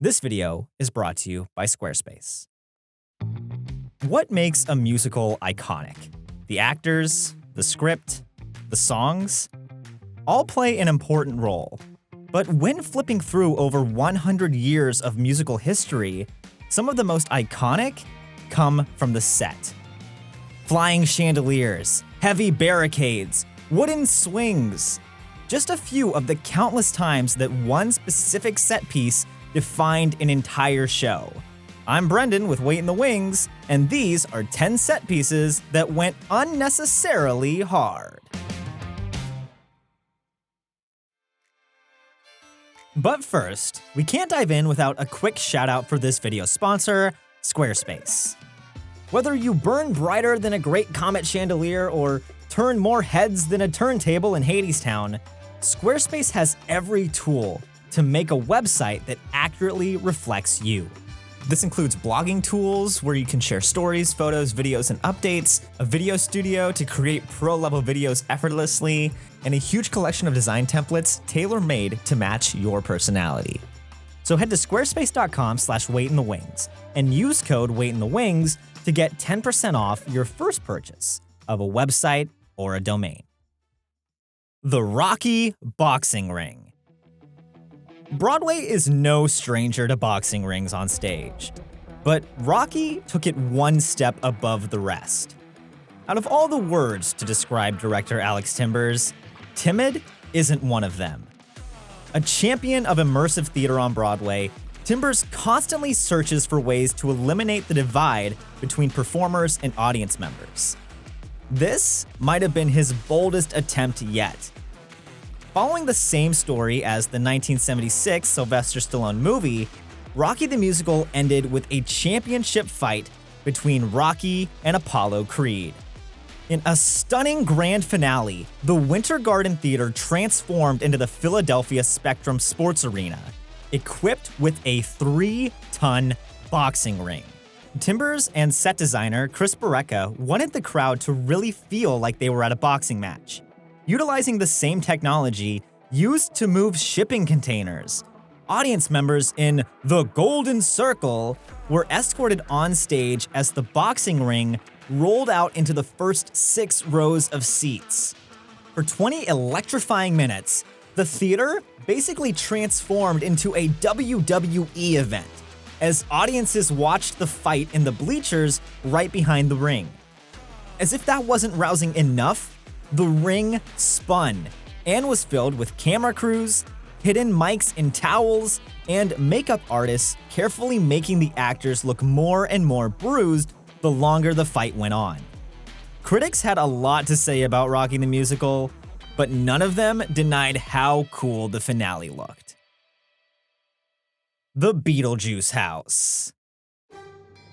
This video is brought to you by Squarespace. What makes a musical iconic? The actors, the script, the songs? All play an important role. But when flipping through over 100 years of musical history, some of the most iconic come from the set. Flying chandeliers, heavy barricades, wooden swings. Just a few of the countless times that one specific set piece defined an entire show. I'm Brendan with Wait in the Wings, and these are 10 set pieces that went unnecessarily hard. But first, we can't dive in without a quick shout out for this video's sponsor, Squarespace. Whether you burn brighter than a great comet chandelier or turn more heads than a turntable in Hadestown, Squarespace has every tool to make a website that accurately reflects you. This includes blogging tools where you can share stories, photos, videos, and updates, a video studio to create pro-level videos effortlessly, and a huge collection of design templates tailor-made to match your personality. So head to squarespace.com/waitinthewings and use code waitinthewings to get 10% off your first purchase of a website or a domain. The Rocky Boxing Ring. Broadway is no stranger to boxing rings on stage, but Rocky took it one step above the rest. Out of all the words to describe director Alex Timbers, timid isn't one of them. A champion of immersive theater on Broadway, Timbers constantly searches for ways to eliminate the divide between performers and audience members. This might have been his boldest attempt yet. Following the same story as the 1976 Sylvester Stallone movie, Rocky the Musical ended with a championship fight between Rocky and Apollo Creed. In a stunning grand finale, the Winter Garden Theater transformed into the Philadelphia Spectrum Sports Arena, equipped with a 3-ton boxing ring. Timbers and set designer Chris Barreca wanted the crowd to really feel like they were at a boxing match, utilizing the same technology used to move shipping containers. Audience members in the Golden Circle were escorted on stage as the boxing ring rolled out into the first 6 rows of seats. For 20 electrifying minutes, the theater basically transformed into a WWE event as audiences watched the fight in the bleachers right behind the ring. As if that wasn't rousing enough, the ring spun and was filled with camera crews, hidden mics and towels, and makeup artists carefully making the actors look more and more bruised the longer the fight went on. Critics had a lot to say about Rocky the Musical, but none of them denied how cool the finale looked. The Beetlejuice House.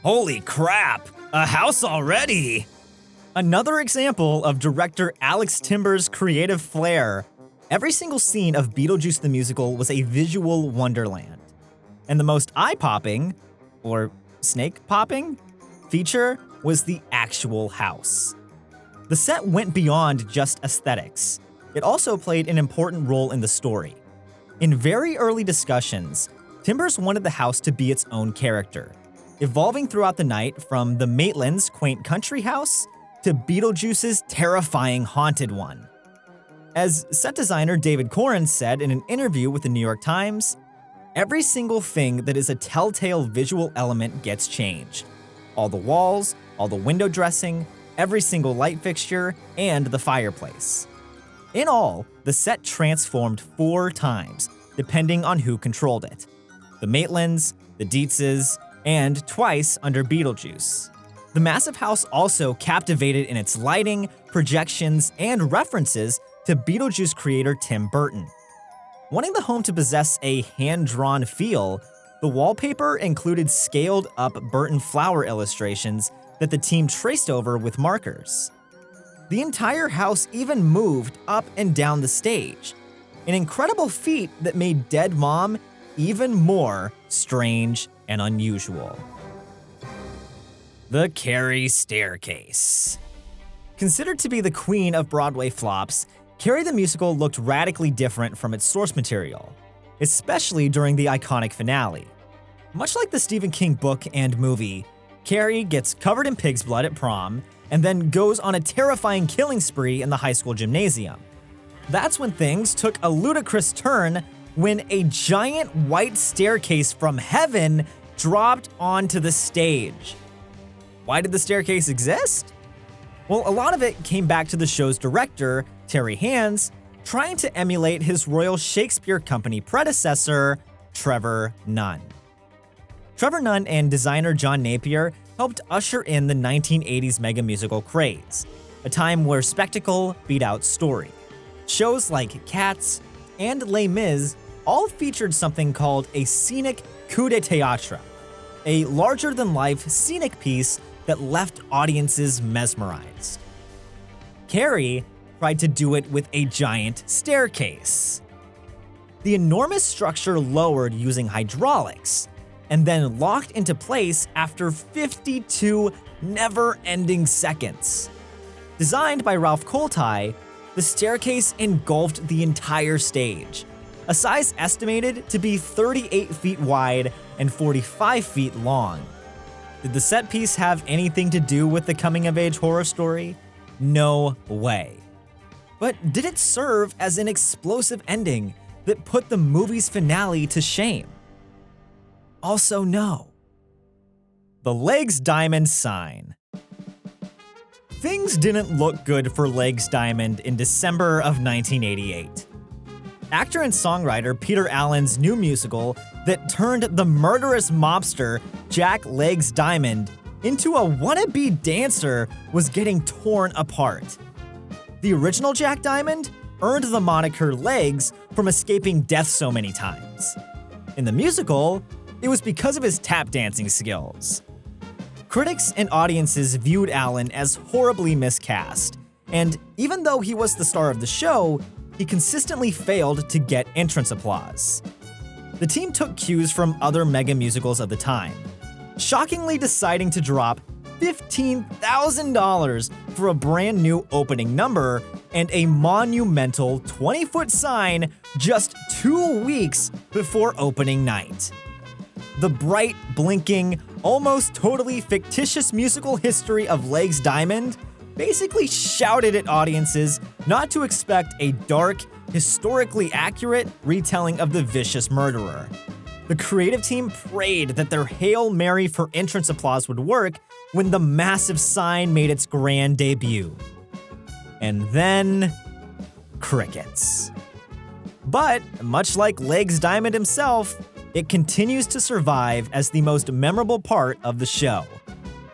Holy crap! A house already! Another example of director Alex Timbers' creative flair. Every single scene of Beetlejuice the Musical was a visual wonderland. And the most eye-popping, or snake-popping, feature was the actual house. The set went beyond just aesthetics. It also played an important role in the story. In very early discussions, Timbers wanted the house to be its own character, evolving throughout the night from the Maitland's quaint country house to Beetlejuice's terrifying haunted one. As set designer David Corrin said in an interview with the New York Times, every single thing that is a telltale visual element gets changed. All the walls, all the window dressing, every single light fixture, and the fireplace. In all, the set transformed 4 times, depending on who controlled it. The Maitlands, the Dietzes, and twice under Beetlejuice. The massive house also captivated in its lighting, projections, and references to Beetlejuice creator Tim Burton. Wanting the home to possess a hand-drawn feel, the wallpaper included scaled-up Burton flower illustrations that the team traced over with markers. The entire house even moved up and down the stage, an incredible feat that made Dead Mom even more strange and unusual. The Carrie Staircase. Considered to be the queen of Broadway flops, Carrie the Musical looked radically different from its source material, especially during the iconic finale. Much like the Stephen King book and movie, Carrie gets covered in pig's blood at prom and then goes on a terrifying killing spree in the high school gymnasium. That's when things took a ludicrous turn when a giant white staircase from heaven dropped onto the stage. Why did the staircase exist? Well, a lot of it came back to the show's director, Terry Hands, trying to emulate his Royal Shakespeare Company predecessor, Trevor Nunn. Trevor Nunn and designer John Napier helped usher in the 1980s mega musical craze, a time where spectacle beat out story. Shows like Cats and Les Mis all featured something called a scenic coup de théâtre, a larger-than-life scenic piece that left audiences mesmerized. Carrie tried to do it with a giant staircase. The enormous structure lowered using hydraulics, and then locked into place after 52 never-ending seconds. Designed by Ralph Koltai, the staircase engulfed the entire stage, a size estimated to be 38 feet wide and 45 feet long. Did the set piece have anything to do with the coming-of-age horror story? No way. But did it serve as an explosive ending that put the movie's finale to shame? Also no. The Legs Diamond sign. Things didn't look good for Legs Diamond in December of 1988. Actor and songwriter Peter Allen's new musical that turned the murderous mobster Jack Legs Diamond into a wannabe dancer was getting torn apart. The original Jack Diamond earned the moniker Legs from escaping death so many times. In the musical, it was because of his tap dancing skills. Critics and audiences viewed Allen as horribly miscast, and even though he was the star of the show, he consistently failed to get entrance applause. The team took cues from other mega musicals of the time, shockingly deciding to drop $15,000 for a brand new opening number and a monumental 20-foot sign just 2 weeks before opening night. The bright, blinking, almost totally fictitious musical history of Legs Diamond basically shouted at audiences not to expect a dark, historically accurate retelling of the vicious murderer. The creative team prayed that their Hail Mary for entrance applause would work when the massive sign made its grand debut. And then, crickets. But, much like Legs Diamond himself, it continues to survive as the most memorable part of the show,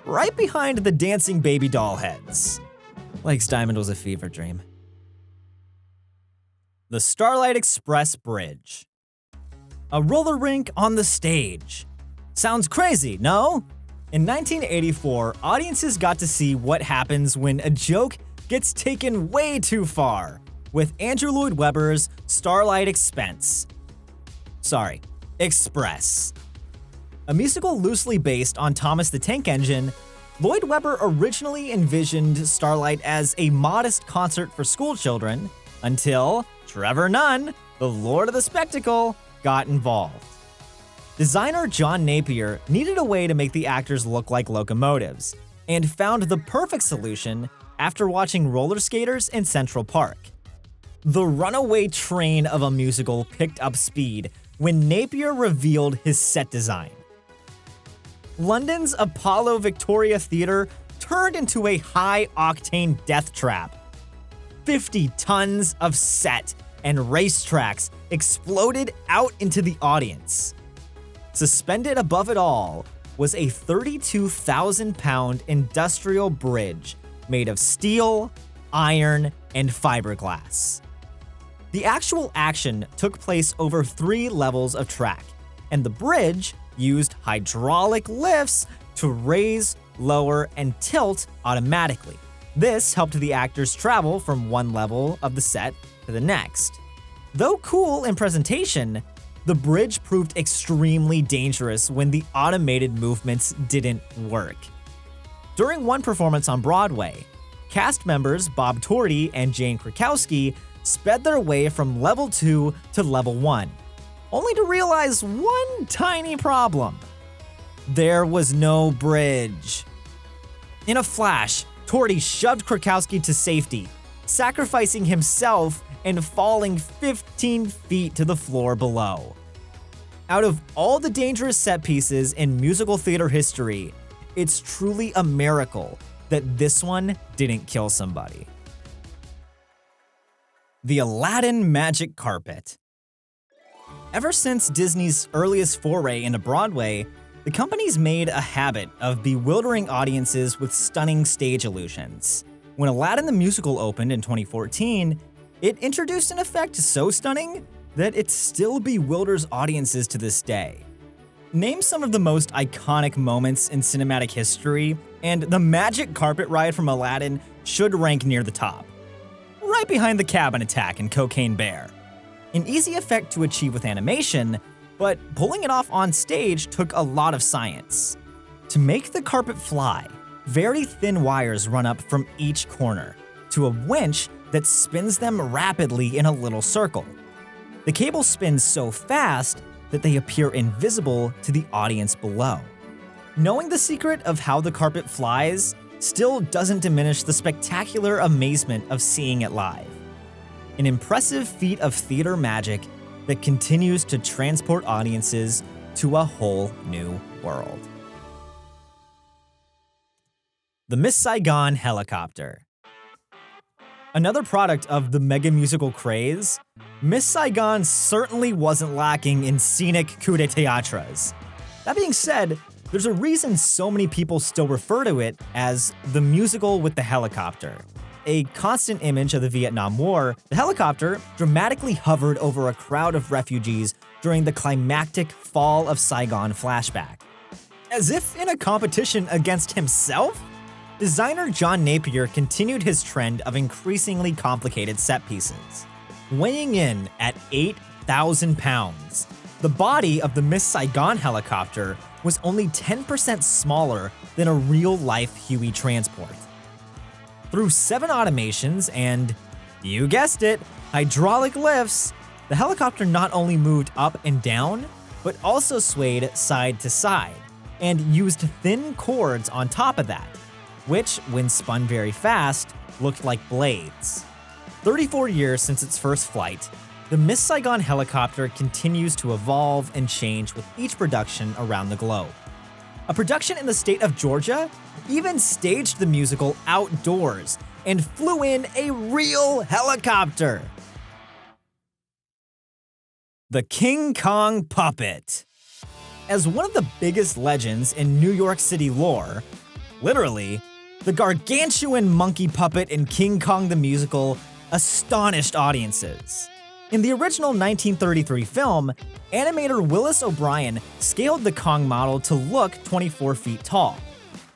right behind the dancing baby doll heads. Legs Diamond was a fever dream. The Starlight Express Bridge. A roller rink on the stage. Sounds crazy, no? In 1984, audiences got to see what happens when a joke gets taken way too far with Andrew Lloyd Webber's Starlight Express. A musical loosely based on Thomas the Tank Engine, Lloyd Webber originally envisioned Starlight as a modest concert for schoolchildren until Trevor Nunn, the Lord of the Spectacle, got involved. Designer John Napier needed a way to make the actors look like locomotives, and found the perfect solution after watching roller skaters in Central Park. The runaway train of a musical picked up speed when Napier revealed his set design. London's Apollo Victoria Theatre turned into a high-octane death trap. 50 tons of set and racetracks exploded out into the audience. Suspended above it all was a 32,000-pound industrial bridge made of steel, iron, and fiberglass. The actual action took place over 3 levels of track, and the bridge used hydraulic lifts to raise, lower, and tilt automatically. This helped the actors travel from one level of the set to the next. Though cool in presentation, the bridge proved extremely dangerous when the automated movements didn't work. During one performance on Broadway, cast members Bob Torty and Jane Krakowski sped their way from level 2 to level 1, only to realize one tiny problem. there was no bridge. In a flash, Torty shoved Krakowski to safety, sacrificing himself and falling 15 feet to the floor below. Out of all the dangerous set pieces in musical theater history, it's truly a miracle that this one didn't kill somebody. The Aladdin Magic Carpet. Ever since Disney's earliest foray into Broadway, the company's made a habit of bewildering audiences with stunning stage illusions. When Aladdin the Musical opened in 2014, it introduced an effect so stunning that it still bewilders audiences to this day. Name some of the most iconic moments in cinematic history, and the magic carpet ride from Aladdin should rank near the top. Right behind the cabin attack in Cocaine Bear. An easy effect to achieve with animation, but pulling it off on stage took a lot of science. To make the carpet fly, very thin wires run up from each corner to a winch that spins them rapidly in a little circle. The cable spins so fast that they appear invisible to the audience below. Knowing the secret of how the carpet flies still doesn't diminish the spectacular amazement of seeing it live. An impressive feat of theater magic that continues to transport audiences to a whole new world. The Miss Saigon Helicopter. Another product of the mega musical craze, Miss Saigon certainly wasn't lacking in scenic coup de théâtres. That being said, there's a reason so many people still refer to it as the musical with the helicopter. A constant image of the Vietnam War, the helicopter dramatically hovered over a crowd of refugees during the climactic Fall of Saigon flashback. As if in a competition against himself, designer John Napier continued his trend of increasingly complicated set pieces. Weighing in at 8,000 pounds, the body of the Miss Saigon helicopter was only 10% smaller than a real-life Huey transport. Through 7 automations and, you guessed it, hydraulic lifts, the helicopter not only moved up and down, but also swayed side to side, and used thin cords on top of that, which, when spun very fast, looked like blades. 34 years since its first flight, the Miss Saigon helicopter continues to evolve and change with each production around the globe. A production in the state of Georgia even staged the musical outdoors and flew in a real helicopter. The King Kong Puppet. As one of the biggest legends in New York City lore, literally, the gargantuan monkey puppet in King Kong the Musical astonished audiences. In the original 1933 film, animator Willis O'Brien scaled the Kong model to look 24 feet tall.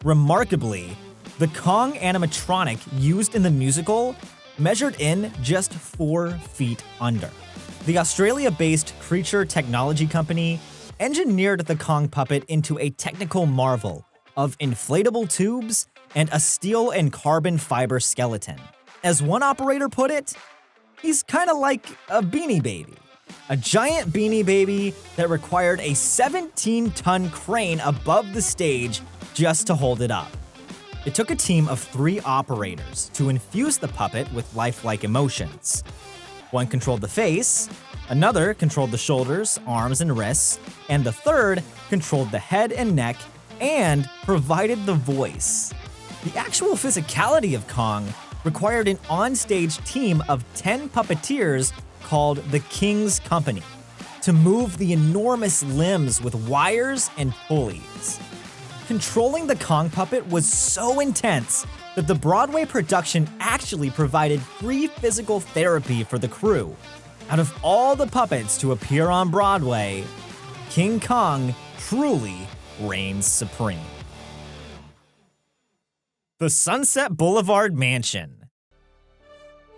Remarkably, the Kong animatronic used in the musical measured in just 4 feet under. The Australia-based Creature Technology Company engineered the Kong puppet into a technical marvel of inflatable tubes and a steel and carbon fiber skeleton. As one operator put it, he's kinda like a Beanie Baby. A giant Beanie Baby that required a 17-ton crane above the stage just to hold it up. It took a team of 3 operators to infuse the puppet with lifelike emotions. One controlled the face, another controlled the shoulders, arms, and wrists, and the third controlled the head and neck and provided the voice. The actual physicality of Kong required an on-stage team of 10 puppeteers called the King's Company to move the enormous limbs with wires and pulleys. Controlling the Kong puppet was so intense that the Broadway production actually provided free physical therapy for the crew. Out of all the puppets to appear on Broadway, King Kong truly reigns supreme. The Sunset Boulevard Mansion.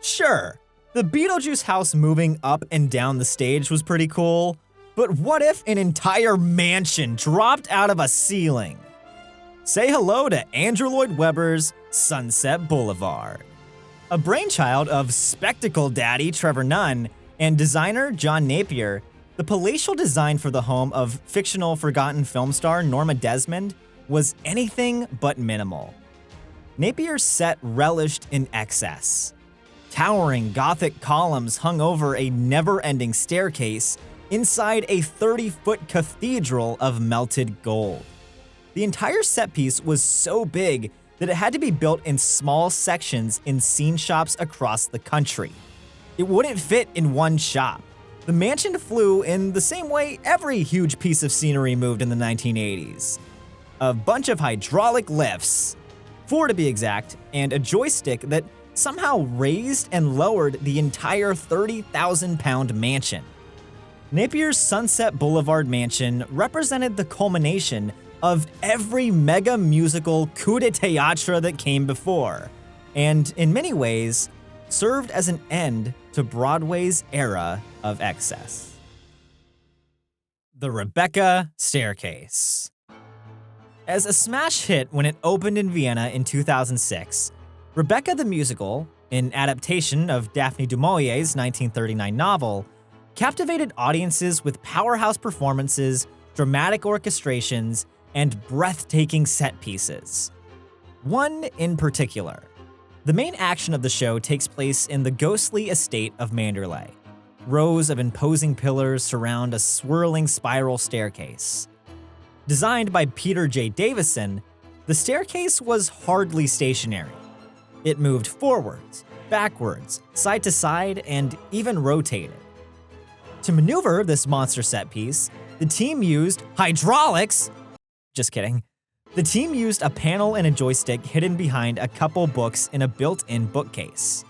Sure, the Beetlejuice house moving up and down the stage was pretty cool, but what if an entire mansion dropped out of a ceiling? Say hello to Andrew Lloyd Webber's Sunset Boulevard. A brainchild of spectacle daddy Trevor Nunn and designer John Napier, The palatial design for the home of fictional forgotten film star Norma Desmond was anything but minimal. Napier's set relished in excess. Towering Gothic columns hung over a never-ending staircase inside a 30-foot cathedral of melted gold. The entire set piece was so big that it had to be built in small sections in scene shops across the country. It wouldn't fit in one shop. The mansion flew in the same way every huge piece of scenery moved in the 1980s. A bunch of hydraulic lifts, 4 to be exact, and a joystick that somehow raised and lowered the entire 30,000-pound mansion. Napier's Sunset Boulevard mansion represented the culmination of every mega musical coup de théâtre that came before, and in many ways, served as an end to Broadway's era of excess. The Rebecca Staircase. As a smash hit when it opened in Vienna in 2006, Rebecca the Musical, an adaptation of Daphne du Maurier's 1939 novel, captivated audiences with powerhouse performances, dramatic orchestrations, and breathtaking set pieces. One in particular. The main action of the show takes place in the ghostly estate of Manderley. Rows of imposing pillars surround a swirling spiral staircase. Designed by Peter J. Davison, the staircase was hardly stationary. It moved forwards, backwards, side to side, and even rotated. To maneuver this monster set piece, the team used hydraulics. Just kidding. The team used a panel and a joystick hidden behind a couple books in a built-in bookcase.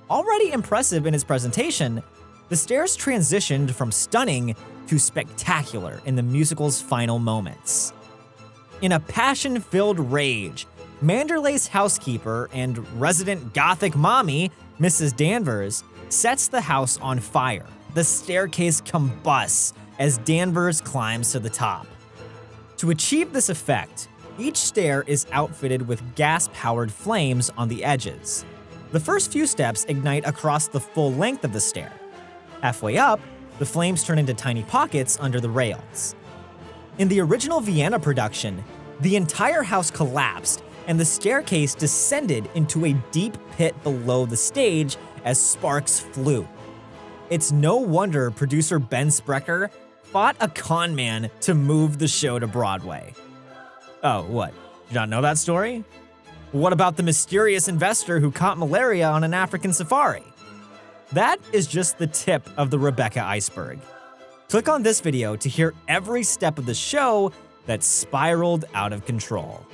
Already impressive in its presentation, the stairs transitioned from stunning to spectacular in the musical's final moments. In a passion-filled rage, Manderley's housekeeper and resident Gothic mommy, Mrs. Danvers, sets the house on fire. The staircase combusts as Danvers climbs to the top. To achieve this effect, each stair is outfitted with gas-powered flames on the edges. The first few steps ignite across the full length of the stair. Halfway up, the flames turn into tiny pockets under the rails. In the original Vienna production, the entire house collapsed and the staircase descended into a deep pit below the stage as sparks flew. It's no wonder producer Ben Sprecher fought a con man to move the show to Broadway. Oh, what? Did you not know that story? What about the mysterious investor who caught malaria on an African safari? That is just the tip of the Rebecca iceberg. Click on this video to hear every step of the show that spiraled out of control.